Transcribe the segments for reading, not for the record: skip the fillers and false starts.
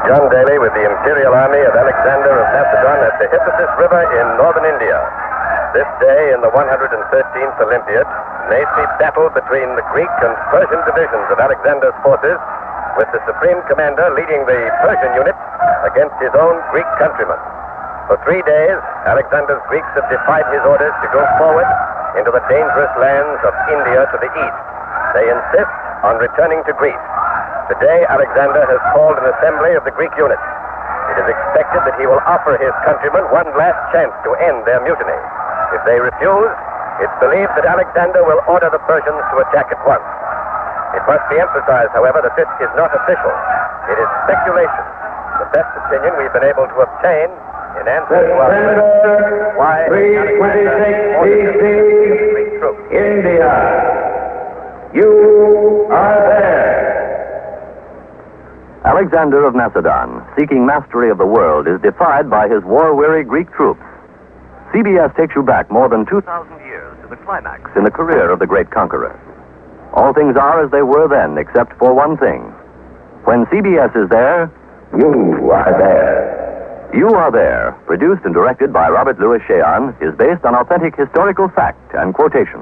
John Daly with the Imperial Army of Alexander of Macedon at the Hippasus River in northern India. This day in the 113th Olympiad, nasty battle between the Greek and Persian divisions of Alexander's forces, with the Supreme Commander leading the Persian unit against his own Greek countrymen. For 3 days, Alexander's Greeks have defied his orders to go forward into the dangerous lands of India to the east. They insist on returning to Greece. Today, Alexander has called an assembly of the Greek unit. It is expected that he will offer his countrymen one last chance to end their mutiny. If they refuse, it's believed that Alexander will order the Persians to attack at once. It must be emphasized, however, that this is not official. It is speculation. The best opinion we've been able to obtain in answer to our question, why 326 BC, India. You are there. Alexander of Macedon, seeking mastery of the world, is defied by his war-weary Greek troops. CBS takes you back more than 2,000 years to the climax in the career of the great conqueror. All things are as they were then, except for one thing. When CBS is there, you are there. You Are There, produced and directed by Robert Louis Cheon, is based on authentic historical fact and quotation.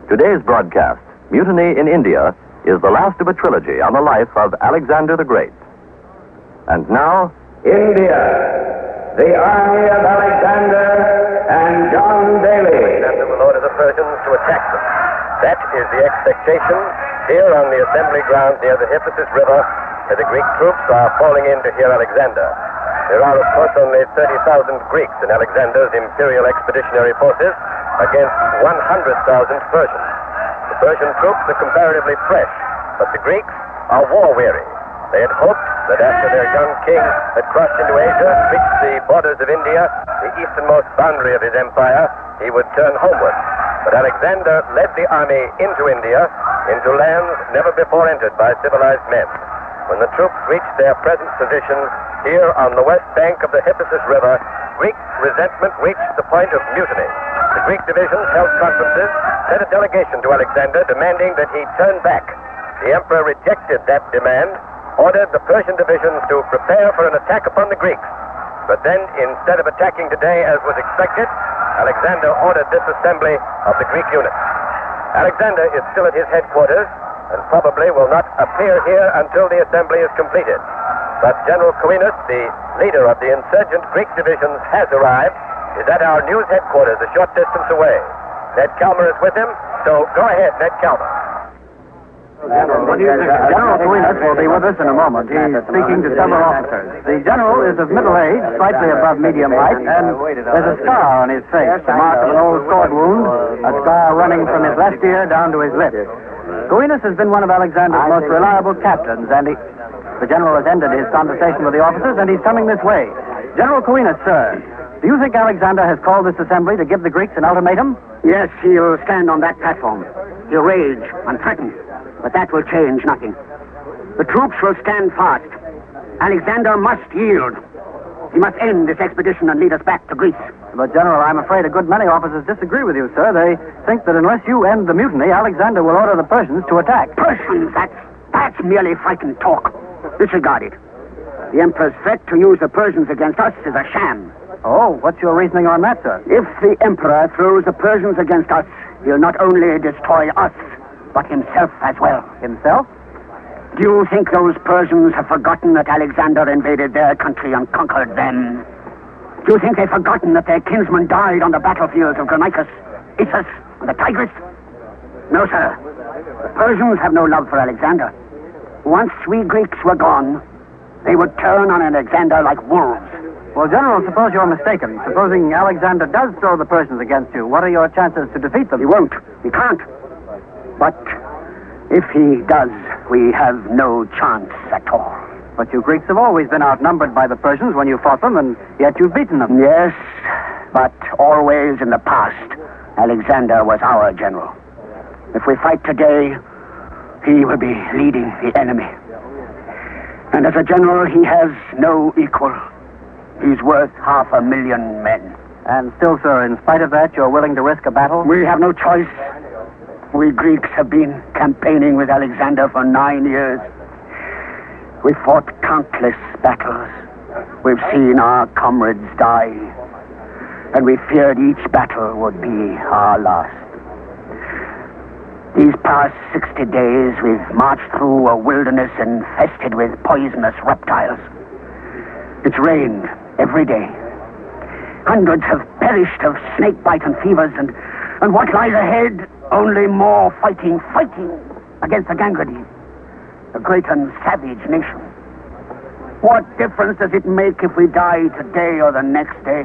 Today's broadcast, Mutiny in India, is the last of a trilogy on the life of Alexander the Great. And now, India, the army of Alexander and John Daly. Alexander will order the Persians to attack them. That is the expectation here on the assembly ground near the Hippasus River, where the Greek troops are falling in to hear Alexander. There are, of course, only 30,000 Greeks in Alexander's imperial expeditionary forces against 100,000 Persians. The Persian troops are comparatively fresh, but the Greeks are war-weary. They had hoped that after their young king had crossed into Asia, reached the borders of India, the easternmost boundary of his empire, he would turn homeward. But Alexander led the army into India, into lands never before entered by civilized men. When the troops reached their present position here on the west bank of the Hippasus River, Greek resentment reached the point of mutiny. The Greek divisions held conferences, sent a delegation to Alexander demanding that he turn back. The emperor rejected that demand, ordered the Persian divisions to prepare for an attack upon the Greeks. But then, instead of attacking today as was expected, Alexander ordered this assembly of the Greek unit. Alexander is still at his headquarters and probably will not appear here until the assembly is completed. But General Coenus, the leader of the insurgent Greek divisions, has arrived, is at our news headquarters a short distance away. Ned Calmer is with him, so go ahead, Ned Calmer. What do you think? General Coenus will be with us in a moment. He's speaking to several officers. The general is of middle age, slightly above medium height, and there's a scar on his face, the mark of an old sword wound, a scar running from his left ear down to his lip. Coenus has been one of Alexander's most reliable captains, and the general has ended his conversation with the officers, and he's coming this way. General Coenus, sir, do you think Alexander has called this assembly to give the Greeks an ultimatum? Yes, he'll stand on that platform. He'll rage and threaten, but that will change nothing. The troops will stand fast. Alexander must yield. He must end this expedition and lead us back to Greece. But, General, I'm afraid a good many officers disagree with you, sir. They think that unless you end the mutiny, Alexander will order the Persians to attack. Persians? That's merely frightened talk. Disregard it. The Emperor's threat to use the Persians against us is a sham. Oh, what's your reasoning on that, sir? If the Emperor throws the Persians against us, he'll not only destroy us, but himself as well. Himself? Do you think those Persians have forgotten that Alexander invaded their country and conquered them? Do you think they've forgotten that their kinsmen died on the battlefields of Granicus, Issus, and the Tigris? No, sir. The Persians have no love for Alexander. Once we Greeks were gone, they would turn on Alexander like wolves. Well, General, suppose you're mistaken. Supposing Alexander does throw the Persians against you, what are your chances to defeat them? He won't. He can't. But if he does, we have no chance at all. But you Greeks have always been outnumbered by the Persians when you fought them, and yet you've beaten them. Yes, but always in the past, Alexander was our general. If we fight today, he will be leading the enemy. And as a general, he has no equal. He's worth 500,000 men. And still, sir, in spite of that, you're willing to risk a battle? We have no choice. We Greeks have been campaigning with Alexander for 9 years. We fought countless battles. We've seen our comrades die. And we feared each battle would be our last. These past 60 days, we've marched through a wilderness infested with poisonous reptiles. It's rained every day. Hundreds have perished of snake bite and fevers, and what lies ahead? Only more fighting against the gangrene, a great and savage nation. What difference does it make if we die today or the next day?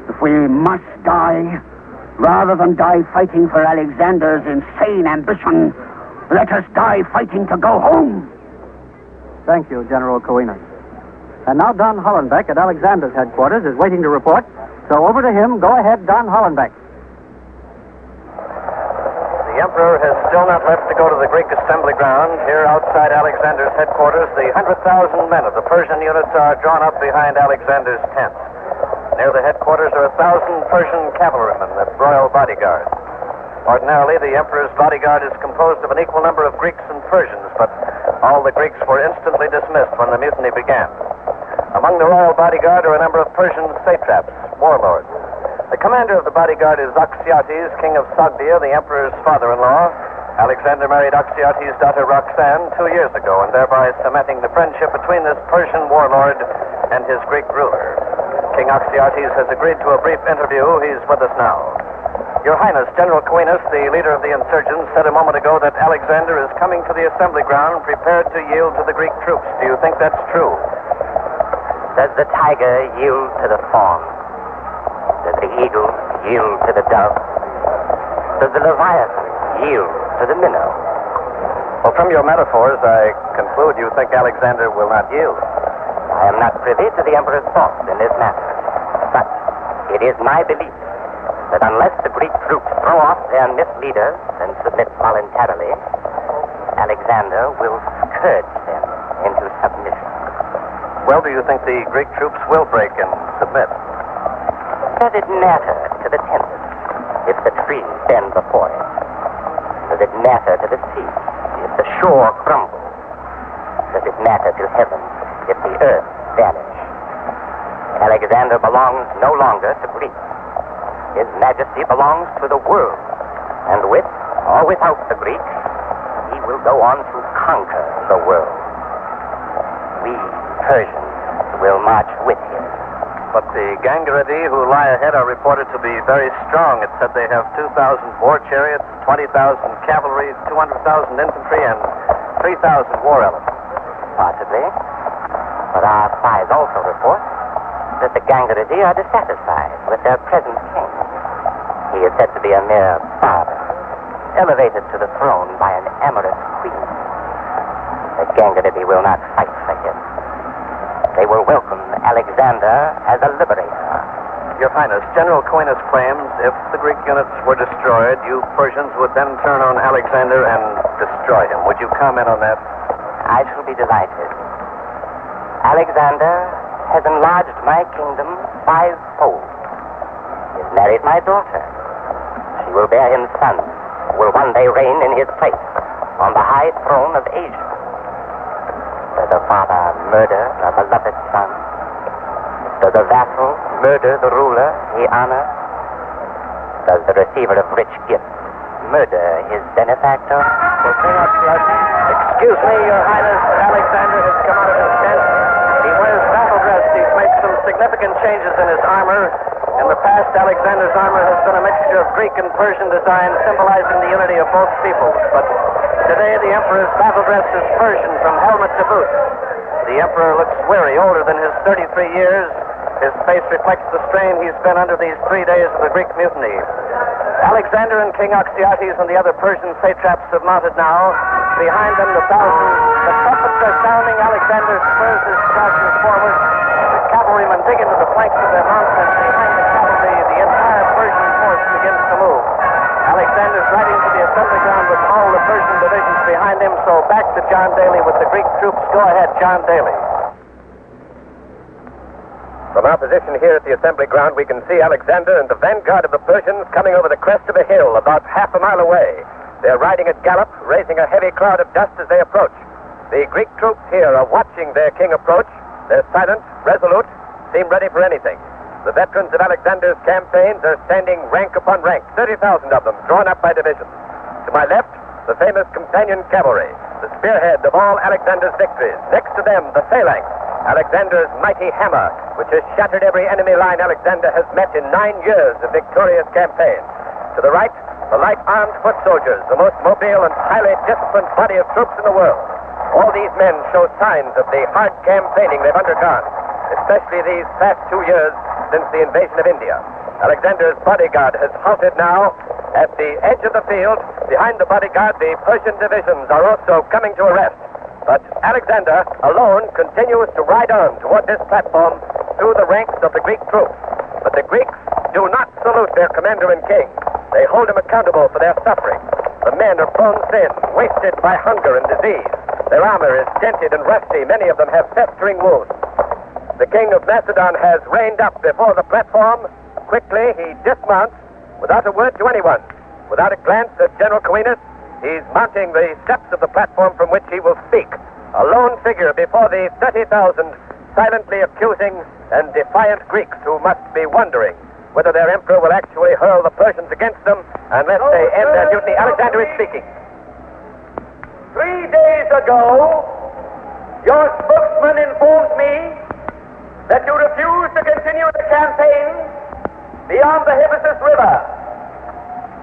If we must die, rather than die fighting for Alexander's insane ambition, let us die fighting to go home. Thank you, General Coenus. And now Don Hollenbeck at Alexander's headquarters is waiting to report. So over to him. Go ahead, Don Hollenbeck. The Emperor has still not left to go to the Greek assembly ground. Here outside Alexander's headquarters, the 100,000 men of the Persian units are drawn up behind Alexander's tent. Near the headquarters are 1,000 Persian cavalrymen, the royal bodyguard. Ordinarily, the Emperor's bodyguard is composed of an equal number of Greeks and Persians, but all the Greeks were instantly dismissed when the mutiny began. Among the royal bodyguard are a number of Persian satraps, warlords. The commander of the bodyguard is Axiates, king of Sogdia, the emperor's father-in-law. Alexander married Axiates' daughter Roxanne 2 years ago, and thereby cementing the friendship between this Persian warlord and his Greek ruler. King Axiates has agreed to a brief interview. He's with us now. Your Highness, General Coenus, the leader of the insurgents, said a moment ago that Alexander is coming to the assembly ground prepared to yield to the Greek troops. Do you think that's true? Does the tiger yield to the fawn? Does the eagle yield to the dove? Does the leviathan yield to the minnow? Well, from your metaphors, I conclude you think Alexander will not yield. I am not privy to the emperor's thoughts in this matter. But it is my belief that unless the Greek troops throw off their misleaders and submit voluntarily, Alexander will scourge them into submission. Well, do you think the Greek troops will break and submit? Does it matter to the tempest if the trees bend before it? Does it matter to the sea if the shore crumbles? Does it matter to heaven if the earth vanish? Alexander belongs no longer to Greece. His majesty belongs to the world. And with or without the Greeks, he will go on to conquer the world. We Persians will march with him. But the Gangredi who lie ahead are reported to be very strong. It said they have 2,000 war chariots, 20,000 cavalry, 200,000 infantry, and 3,000 war elephants. Possibly. But our spies also report that the Gangredi are dissatisfied with their present king. He is said to be a mere barber, elevated to the throne by an amorous queen. The Gangredi will not fight for him. They will welcome Alexander as a liberator. Your Highness, General Coenus claims if the Greek units were destroyed, you Persians would then turn on Alexander and destroy him. Would you comment on that? I shall be delighted. Alexander has enlarged my kingdom 5-fold. He has married my daughter. She will bear him sons who will one day reign in his place on the high throne of Asia. Does a father murder a beloved son? Does a vassal murder the ruler he honors? Does the receiver of rich gifts murder his benefactor? Well, King Axiates, excuse me, Your Highness, Alexander has come out of his tent. He wears battle dress. He's made some significant changes in his armor. In the past, Alexander's armor has been a mixture of Greek and Persian design, symbolizing the unity of both peoples. But today, the Emperor's battle dress is Persian from helmet to boot. The Emperor looks weary, older than his 33 years. His face reflects the strain he's been under these 3 days of the Greek mutiny. Alexander and King Axiates and the other Persian satraps have mounted now. Behind them, the trumpets are sounding. Alexander spurs his chargers forward. The cavalrymen dig into the flanks of their mounts, and behind the cavalry, the entire Persian force begins to move. Alexander's riding to the assembly ground with all the Persian divisions behind him, so back to John Daly with the Greek troops. Go ahead, John Daly. From our position here at the assembly ground, we can see Alexander and the vanguard of the Persians coming over the crest of a hill about half a mile away. They're riding at gallop, raising a heavy cloud of dust as they approach. The Greek troops here are watching their king approach. They're silent, resolute, seem ready for anything. The veterans of Alexander's campaigns are standing rank upon rank, 30,000 of them, drawn up by divisions. To my left, the famous companion cavalry, the spearhead of all Alexander's victories. Next to them, the phalanx, Alexander's mighty hammer, which has shattered every enemy line Alexander has met in 9 years of victorious campaign. To the right, the light armed foot soldiers, the most mobile and highly disciplined body of troops in the world. All these men show signs of the hard campaigning they've undergone, especially these past 2 years since the invasion of India. Alexander's bodyguard has halted now at the edge of the field. Behind the bodyguard, the Persian divisions are also coming to a rest. But Alexander alone continues to ride on toward this platform through the ranks of the Greek troops. But the Greeks do not salute their commander and king. They hold him accountable for their suffering. The men are prone thin, wasted by hunger and disease. Their armor is dented and rusty. Many of them have festering wounds. The king of Macedon has reined up before the platform. Quickly, he dismounts without a word to anyone. Without a glance at General Coenus, he's mounting the steps of the platform from which he will speak. A lone figure before the 30,000 silently accusing and defiant Greeks who must be wondering whether their emperor will actually hurl the Persians against them unless they end their mutiny. Alexander is speaking. 3 days ago, your spokesman informed me that you refused to continue the campaign beyond the Hippasus River.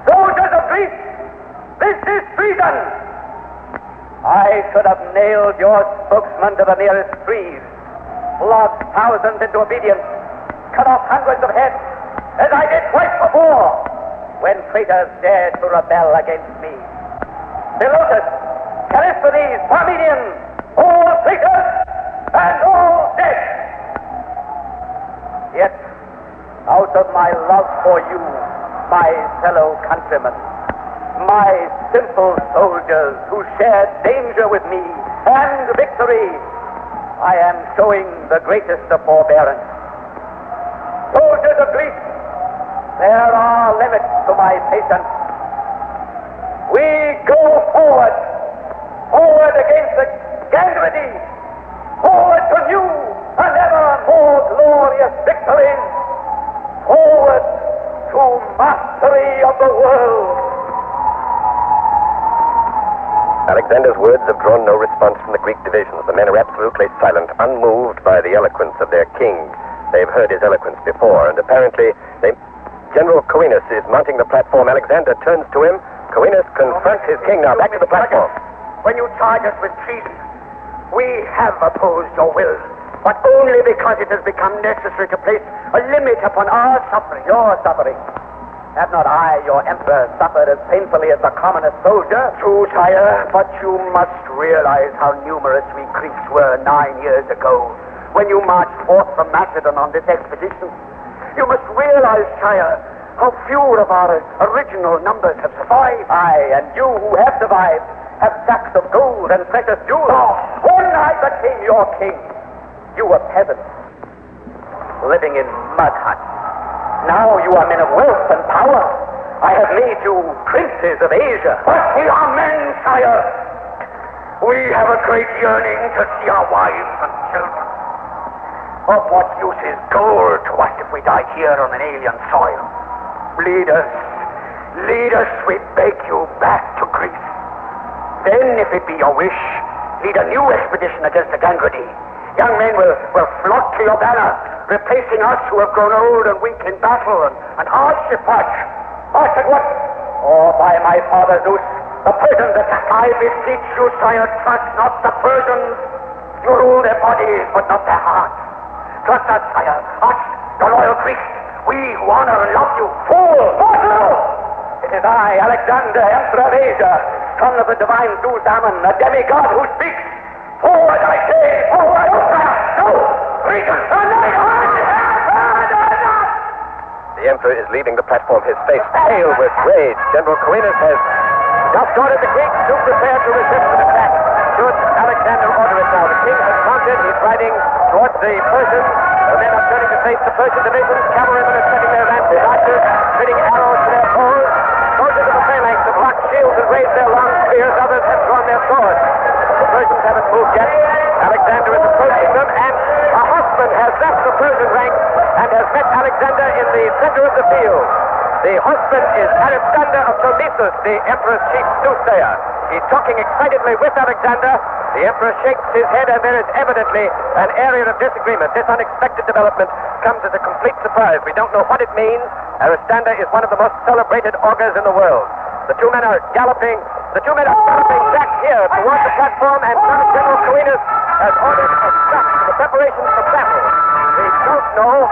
Soldiers of Greece, this is treason! I should have nailed your spokesman to the nearest trees, flogged thousands into obedience, cut off hundreds of heads, as I did twice before, when traitors dared to rebel against me. Philotas, Callisthenes, Parmenion, all traitors and all dead. Yet, out of my love for you, my fellow countrymen, my simple soldiers who shared danger with me and victory, I am showing the greatest of forbearance. Soldiers of Greece, there are limits to my patience. We go forward, forward against the Gangrene, forward to new and ever more glorious victories, forward to mastery of the world. Alexander's words have drawn no response from the Greek divisions. The men are absolutely silent, unmoved by the eloquence of their king. They've heard his eloquence before, and apparently General Coenus is mounting the platform. Alexander turns to him. Coenus confronts his king now. Back to the platform. When you charge us with treason, we have opposed your will, but only because it has become necessary to place a limit upon our suffering. Your suffering. Have not I, your emperor, suffered as painfully as the commonest soldier? True, sire, but you must realize how numerous we Greeks were 9 years ago when you marched forth from Macedon on this expedition. You must realize, sire, how few of our original numbers have survived. I and you who have survived have sacks of gold and precious jewels. Oh. When I became your king, you were peasants, living in mud huts. Now you are men of wealth and power. I have made you princes of Asia. But we are men, sire. We have a great yearning to see our wives and children. Of what use is gold to us if we die here on an alien soil? Lead us, we beg you, back to Greece. Then, if it be your wish, lead a new expedition against the Gangrene. Young men will flock to your banner, replacing us who have grown old and weak in battle and hardship march. March at what? Or by my father Zeus, the Persians attack. I beseech you, sire, trust not the Persians. You rule their bodies, but not their hearts. Trust us, sire, us, the loyal Greeks, we who honor and love you. Fool! Mortal! It is I, Alexander, Emperor of Asia, son of the divine Zeus Ammon, a demigod who speaks. Forward, I say! Forward! No! Regent! The emperor is leaving the platform, his face pale with rage. General Coenus has just ordered the Greeks to prepare to resist an attack. Should Alexander order it now? The king has mounted. He's riding towards the Persians. The men are turning to face the Persian divisions. Cavalrymen are setting their lances. Archers fitting arrows to their bows. Soldiers of the phalanx have locked shields and raised their long spears. Others have drawn their swords. The Persians haven't moved yet. Alexander is approaching them, and a horseman has left the Persian ranks and has met Alexander in the center of the field. The horseman is Alexander of Todessus, the emperor's chief soothsayer. He's talking excitedly with Alexander. The emperor shakes his head, and there is evidently an area of disagreement. This unexpected development comes as a complete surprise. We don't know what it means. Alexander is one of the most celebrated augurs in the world. The two men are galloping. The two men are galloping back here towards the platform, and General Coenus has ordered a stop to the preparations for battle. We don't know.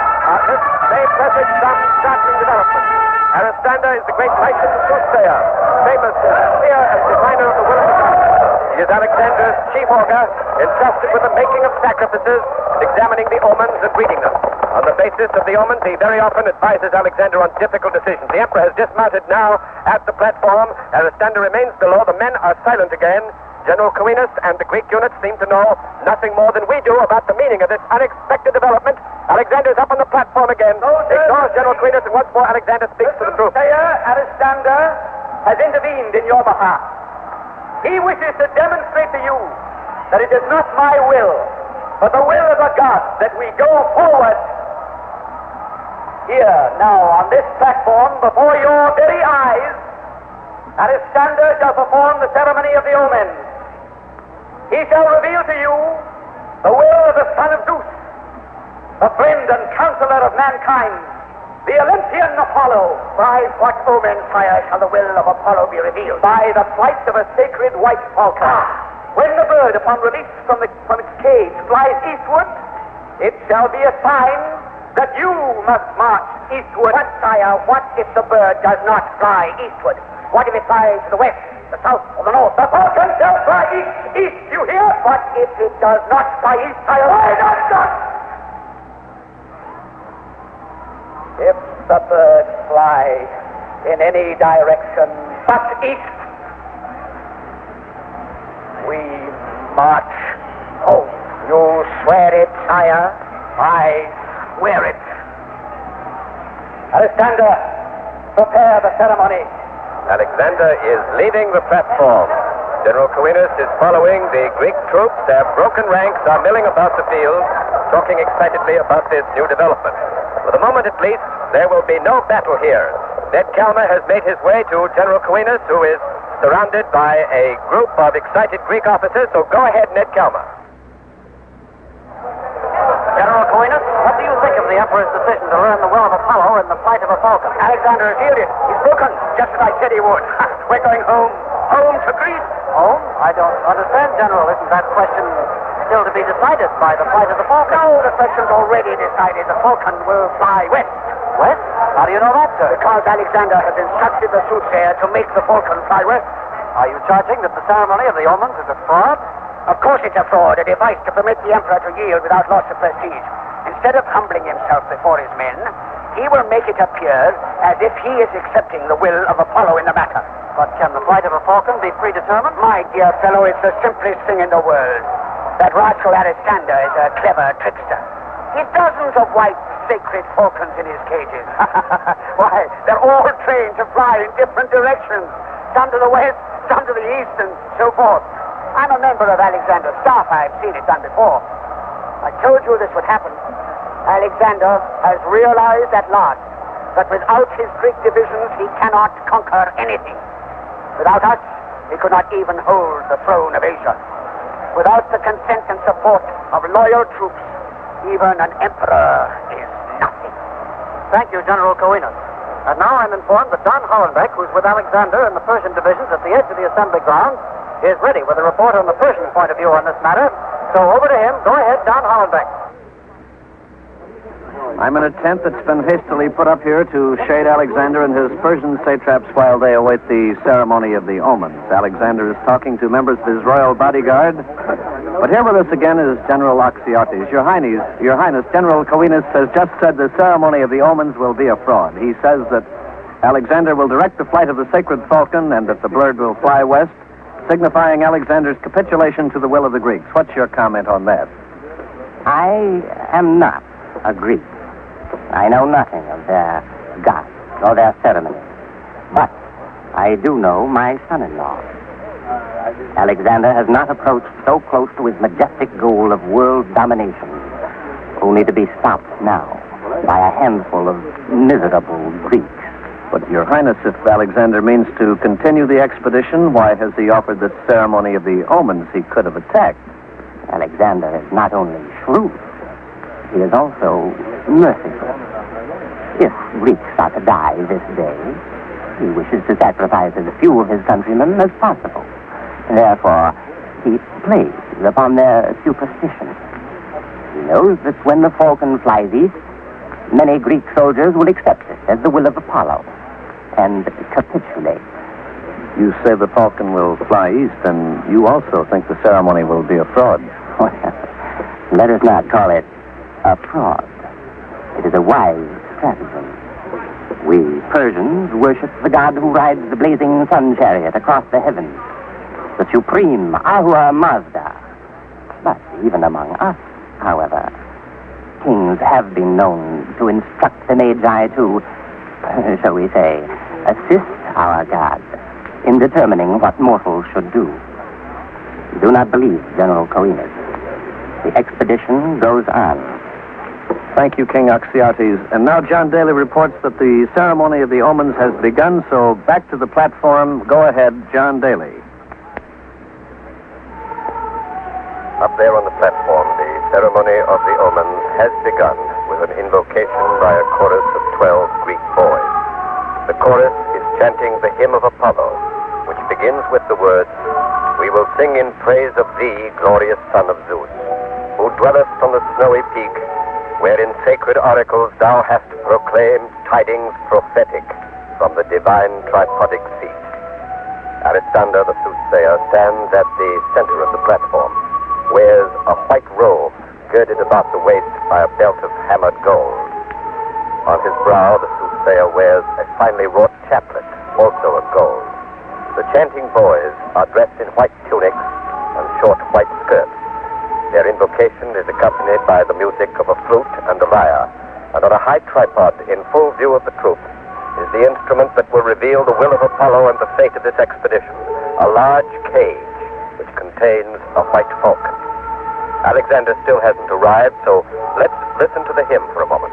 This may presage some startling development. Alexander is the great licensed soothsayer, famous seer and diviner of the will of the gods. He is Alexander's chief augur, entrusted with the making of sacrifices, examining the omens and reading them. On the basis of the omens, he very often advises Alexander on difficult decisions. The emperor has dismounted now at the platform. Alexander remains below. The men are silent again. General Coenus and the Greek units seem to know nothing more than we do about the meaning of this unexpected development. Alexander is up on the platform again. Ignores General Coenus, and once more Alexander speaks to the troops. Alexander has intervened in your behalf. He wishes to demonstrate to you that it is not my will, but the will of the gods that we go forward. Here, now, on this platform, before your very eyes, Alexander shall perform the ceremony of the omens. He shall reveal to you the will of the son of Zeus, the friend and counselor of mankind, the Olympian Apollo. By what omen, sire, shall the will of Apollo be revealed? By the flight of a sacred white falcon. When the bird, upon release from its cage, flies eastward, it shall be a sign that you must march eastward. But, sire, what if the bird does not fly eastward? What if it flies to the west, the south, or the north? The falcon shall fly east, you hear? What if it does not fly east, sire? Why not? If the bird fly in any direction but east, we march home. You swear it, sire? I swear it. Alexander, prepare the ceremony. Alexander is leaving the platform. General Coenus is following. The Greek troops have broken ranks, are milling about the field, talking excitedly about this new development. For the moment, at least, there will be no battle here. Ned Calmer has made his way to General Coenus, who is surrounded by a group of excited Greek officers. So go ahead, Ned Calmer. General Coenus, what do you think of the Emperor's decision to learn the will of Apollo in the flight of a falcon? Alexander has yielded. He's broken, just as I said he would. We're going home. Home to Greece. Home? I don't understand, General. Isn't that question still to be decided by the flight of the falcon? No, the question's already decided. The falcon will fly west. West? How do you know that, sir? Because Alexander has instructed the soothsayer to make the falcon fly west. Are you charging that the ceremony of the omens is a fraud? Of course it's a fraud, a device to permit the emperor to yield without loss of prestige. Instead of humbling himself before his men, he will make it appear as if he is accepting the will of Apollo in the matter. But can the flight of a falcon be predetermined? My dear fellow, it's the simplest thing in the world. That rascal Alexander is a clever trickster. He's dozens of white sacred falcons in his cages. Why, they're all trained to fly in different directions. Some to the west, some to the east, and so forth. I'm a member of Alexander's staff. I've seen it done before. I told you this would happen. Alexander has realized at last that without his Greek divisions, he cannot conquer anything. Without us, he could not even hold the throne of Asia. Without the consent and support of loyal troops, even an emperor is nothing. Thank you, General Coenus. And now I'm informed that Don Hollenbeck, who's with Alexander and the Persian divisions at the edge of the assembly ground, is ready with a report on the Persian point of view on this matter. So over to him. Go ahead, Don Hollenbeck. I'm in a tent that's been hastily put up here to shade Alexander and his Persian satraps while they await the ceremony of the omens. Alexander is talking to members of his royal bodyguard. But here with us again is General Oxyates. Your Highness, General Coenus has just said the ceremony of the omens will be a fraud. He says that Alexander will direct the flight of the sacred falcon and that the bird will fly west, signifying Alexander's capitulation to the will of the Greeks. What's your comment on that? I am not a Greek. I know nothing of their gods or their ceremonies. But I do know my son-in-law. Alexander has not approached so close to his majestic goal of world domination, only to be stopped now by a handful of miserable Greeks. But, Your Highness, if Alexander means to continue the expedition, why has he offered the ceremony of the omens? He could have attacked. Alexander is not only shrewd, he is also merciful. If Greeks are to die this day, he wishes to sacrifice as few of his countrymen as possible. Therefore, he plays upon their superstition. He knows that when the falcon flies east, many Greek soldiers will accept it as the will of Apollo and capitulate. You say the falcon will fly east, and you also think the ceremony will be a fraud. Well, let us not call it a fraud. It is a wise stratagem. We Persians worship the god who rides the blazing sun chariot across the heavens, the supreme Ahura Mazda. But even among us, however, kings have been known to instruct the Magi to, shall we say, assist our god in determining what mortals should do. Do not believe General Coenus. The expedition goes on. Thank you, King Oxyates. And now John Daly reports that the ceremony of the omens has begun, so back to the platform. Go ahead, John Daly. Up there on the platform, the ceremony of the omens has begun with an invocation by a chorus of 12 Greek boys. The chorus is chanting the hymn of Apollo, which begins with the words, "We will sing in praise of thee, glorious son of Zeus, who dwellest on the snowy peak, where in sacred oracles thou hast proclaimed tidings prophetic from the divine tripodic seat." Alexander the soothsayer stands at the center of the platform, wears a white robe girded about the waist by a belt of hammered gold. On his brow, the soothsayer wears a finely wrought chaplet, also of gold. The chanting boys are dressed in white tunics and short white skirts. Their invocation is accompanied by the music of a flute and a lyre, and on a high tripod in full view of the troops is the instrument that will reveal the will of Apollo and the fate of this expedition, a large cage which contains a white falcon. Alexander still hasn't arrived, so let's listen to the hymn for a moment.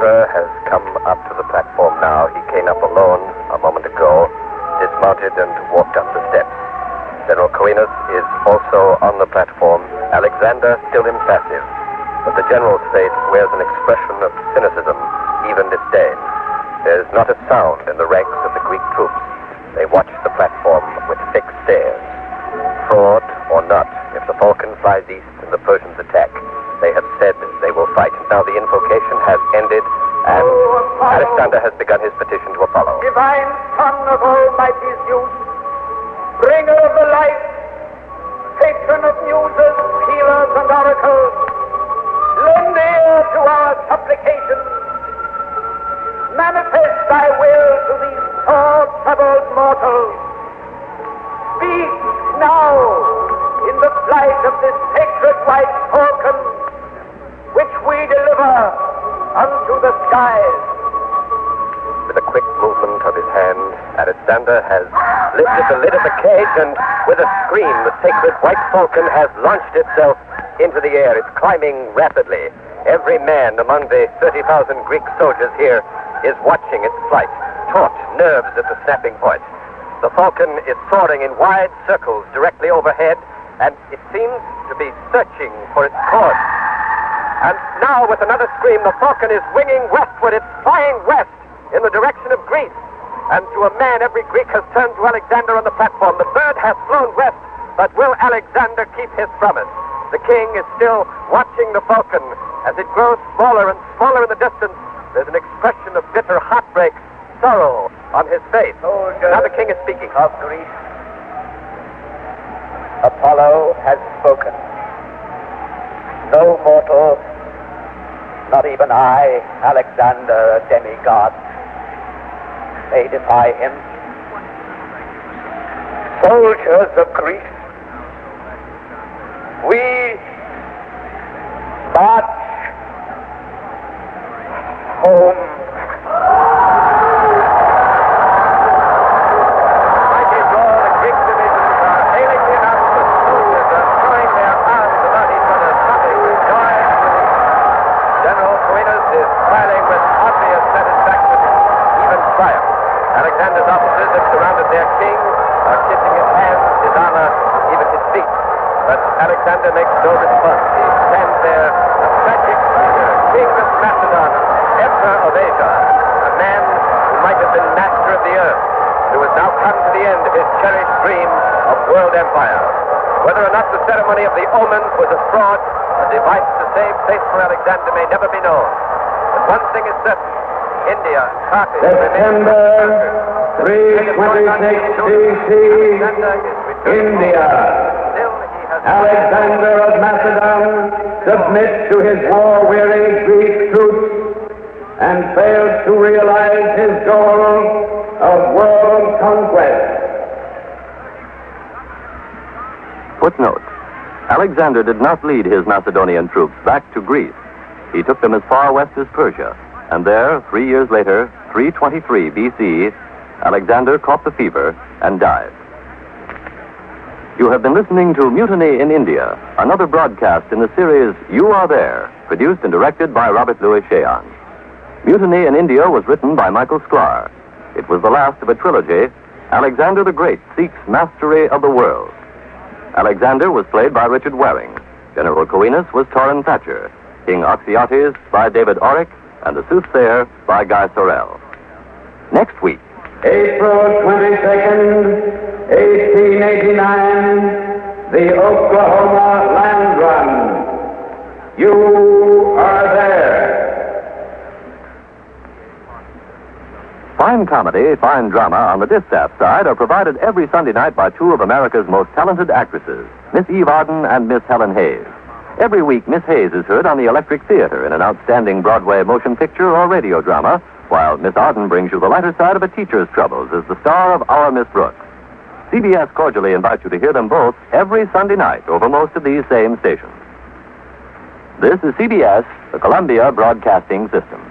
Has come up to the platform now. He came up alone a moment ago, dismounted and walked up the steps. General Coenus is also on the platform. Alexander still impassive, but the general's face wears an expression of cynicism, even disdain. There's not a sound in the ranks of the Greek troops. They watch the platform with fixed stares. Fraud or not, if the falcon flies east and the Persians attack, they have said they will fight. Now the invocation has ended, and Alexander has begun his petition to Apollo. Divine son of almighty Zeus, bringer of the light, patron of muses, healers, and oracles, lend ear to our supplications. Manifest thy will to these sore troubled mortals. Speak now in the flight of this sacred white falcon, which we deliver unto the skies. With a quick movement of his hand, Alexander has lifted the lid of the cage, and with a scream, the sacred white falcon has launched itself into the air. It's climbing rapidly. Every man among the 30,000 Greek soldiers here is watching its flight, taut, nerves at the snapping point. The falcon is soaring in wide circles directly overhead, and it seems to be searching for its course. And now, with another scream, the falcon is winging westward. It's flying west in the direction of Greece. And to a man, every Greek has turned to Alexander on the platform. The bird has flown west, but will Alexander keep his promise? The king is still watching the falcon. As it grows smaller and smaller in the distance, there's an expression of bitter heartbreak, sorrow on his face. Now the king is speaking. Of Greece, Apollo has spoken. no mortal, not even I, Alexander, a demigod, may defy him. Soldiers of Greece, we march home. Mighty roar, the Greek divisions are hailing the announcement. Soldiers are throwing their arms about each other, stopping with joy and relief. General Coenus is smiling with obvious satisfaction, even triumph. Alexander's officers have surrounded their king, are kissing his hands, his armor, even his feet. But Alexander makes no response. He stands there, a tragic figure, king of Macedon, emperor of Asia, a man who might have been master of the earth, who has now come to the end of his cherished dream of world empire. Whether or not the ceremony of the omens was a fraud, a device to save faithful Alexander may never be known. But one thing is certain. India, Carthage, September 326 BC, India. Alexander of Macedon submits to his war-weary Greek troops and fails to realize his goal of world conquest. Footnote. Alexander did not lead his Macedonian troops back to Greece. He took them as far west as Persia. And there, 3 years later, 323 BC, Alexander caught the fever and died. You have been listening to Mutiny in India, another broadcast in the series You Are There, produced and directed by Robert Louis Cheon. Mutiny in India was written by Michael Sklar. It was the last of a trilogy. Alexander the Great Seeks Mastery of the World. Alexander was played by Richard Waring. General Coenus was Torrin Thatcher. King Oxyates by David Orrick, and the Soothsayer by Guy Sorel. Next week. April 22nd, 1889, the Oklahoma Land Run. You are there. Fine comedy, fine drama on the distaff side are provided every Sunday night by two of America's most talented actresses, Miss Eve Arden and Miss Helen Hayes. Every week, Miss Hayes is heard on the Electric Theater in an outstanding Broadway motion picture or radio drama, while Miss Arden brings you the lighter side of a teacher's troubles as the star of Our Miss Brooks. CBS cordially invites you to hear them both every Sunday night over most of these same stations. This is CBS, the Columbia Broadcasting System.